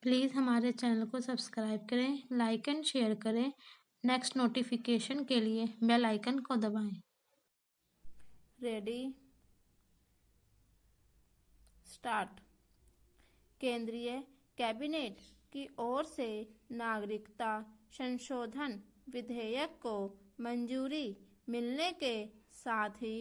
Please हमारे channel को subscribe करें, लाइक एंड शेयर करें। नेक्स्ट नोटिफिकेशन के लिए बेल आइकन को दबाएं। Ready start. केंद्रीय कैबिनेट की ओर से नागरिकता संशोधन विधेयक को मंजूरी मिलने के साथ ही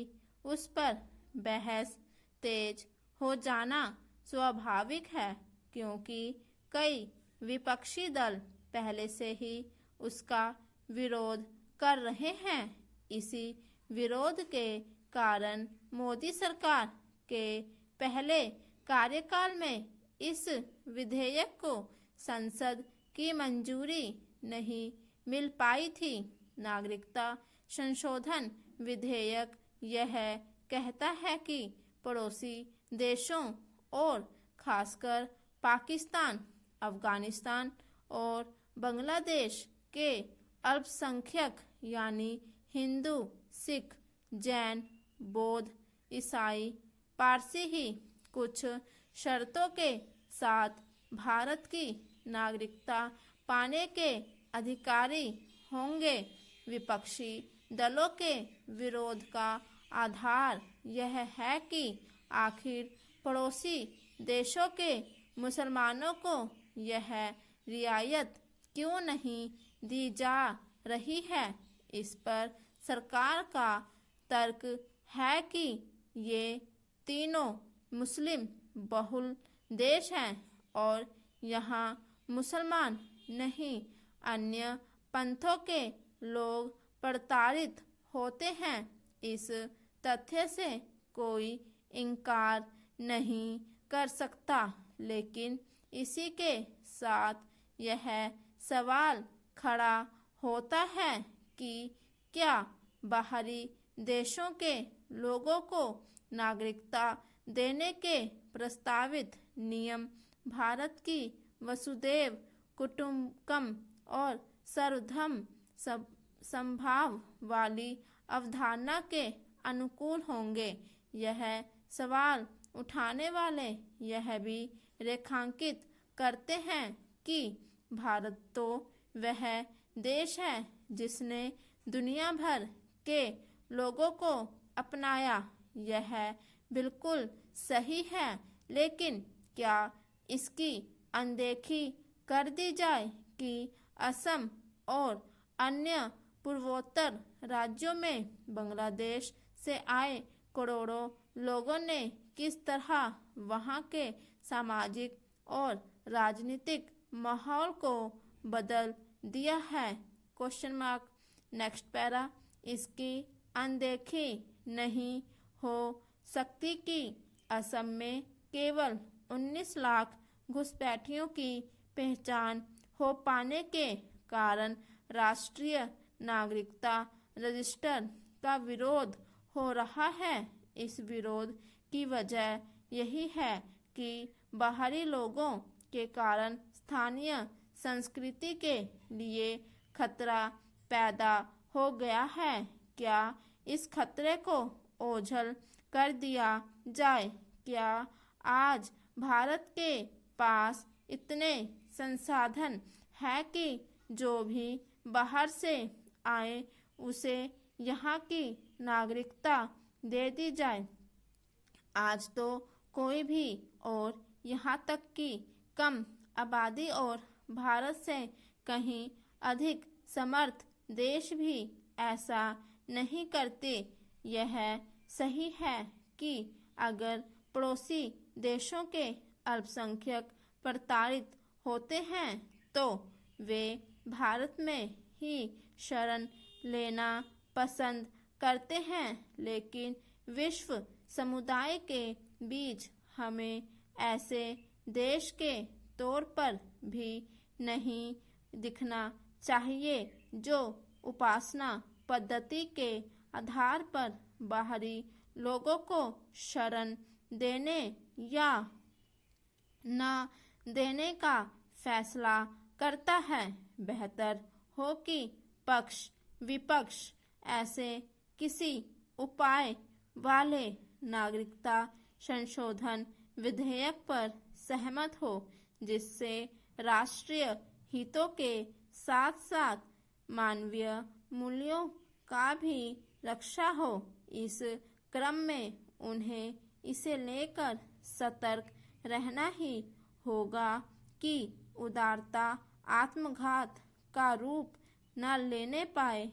उस पर बहस तेज हो जाना स्वाभाविक है, क्योंकि कई विपक्षी दल पहले से ही उसका विरोध कर रहे हैं। इसी विरोध के कारण मोदी सरकार के पहले कार्यकाल में इस विधेयक को संसद की मंजूरी नहीं मिल पाई थी। नागरिकता संशोधन विधेयक यह कहता है कि पड़ोसी देशों और खासकर पाकिस्तान, अफगानिस्तान और बांग्लादेश के अल्पसंख्यक यानी हिंदू, सिख, जैन, बौद्ध, ईसाई, पारसी ही कुछ शर्तों के साथ भारत की नागरिकता पाने के अधिकारी होंगे। विपक्षी दलों के विरोध का आधार यह है कि आखिर पड़ोसी देशों के मुसलमानों को यह रियायत क्यों नहीं दी जा रही है। इस पर सरकार का तर्क है कि ये तीनों मुस्लिम बहुल देश हैं और यहाँ मुसलमान नहीं, अन्य पंथों के लोग प्रताड़ित होते हैं। इस तथ्य से कोई इनकार नहीं कर सकता, लेकिन इसी के साथ यह सवाल खड़ा होता है कि क्या बाहरी देशों के लोगों को नागरिकता देने के प्रस्तावित नियम भारत की वसुधैव कुटुंबकम और सर्वधर्म समभाव वाली अवधारणा के अनुकूल होंगे। यह सवाल उठाने वाले यह भी रेखांकित करते हैं कि भारत तो वह देश है जिसने दुनिया भर के लोगों को अपनाया। यह बिल्कुल सही है, लेकिन क्या इसकी अनदेखी कर दी जाए कि असम और अन्य पूर्वोत्तर राज्यों में बांग्लादेश से आए करोड़ों लोगों ने किस तरह वहां के सामाजिक और राजनीतिक माहौल को बदल दिया है? Question mark. Next para. इसकी अनदेखी नहीं हो सकती कि असम में केवल 19 लाख घुसपैठियों की पहचान हो पाने के कारण राष्ट्रीय नागरिकता रजिस्टर का विरोध हो रहा है। इस विरोध की वजह यही है कि बाहरी लोगों के कारण स्थानीय संस्कृति के लिए खतरा पैदा हो गया है। क्या इस खतरे को ओझल कर दिया जाए? क्या आज भारत के पास इतने संसाधन है कि जो भी बाहर से आए उसे यहाँ की नागरिकता दे दी जाए? आज तो कोई भी, और यहाँ तक कि कम आबादी और भारत से कहीं अधिक समर्थ देश भी ऐसा नहीं करते। यह सही है कि अगर पड़ोसी देशों के अल्पसंख्यक प्रताड़ित होते हैं तो वे भारत में ही शरण लेना पसंद करते हैं, लेकिन विश्व समुदाय के बीच हमें ऐसे देश के तौर पर भी नहीं दिखना चाहिए जो उपासना पद्धति के आधार पर बाहरी लोगों को शरण देने या न देने का फैसला करता है। बेहतर हो कि पक्ष विपक्ष ऐसे किसी उपाय वाले नागरिकता संशोधन विधेयक पर सहमत हो जिससे राष्ट्रीय हितों के साथ साथ मानवीय मूल्यों का भी रक्षा हो। इस क्रम में उन्हें इसे लेकर सतर्क रहना ही होगा कि उदारता आत्मघात का रूप न लेने पाए।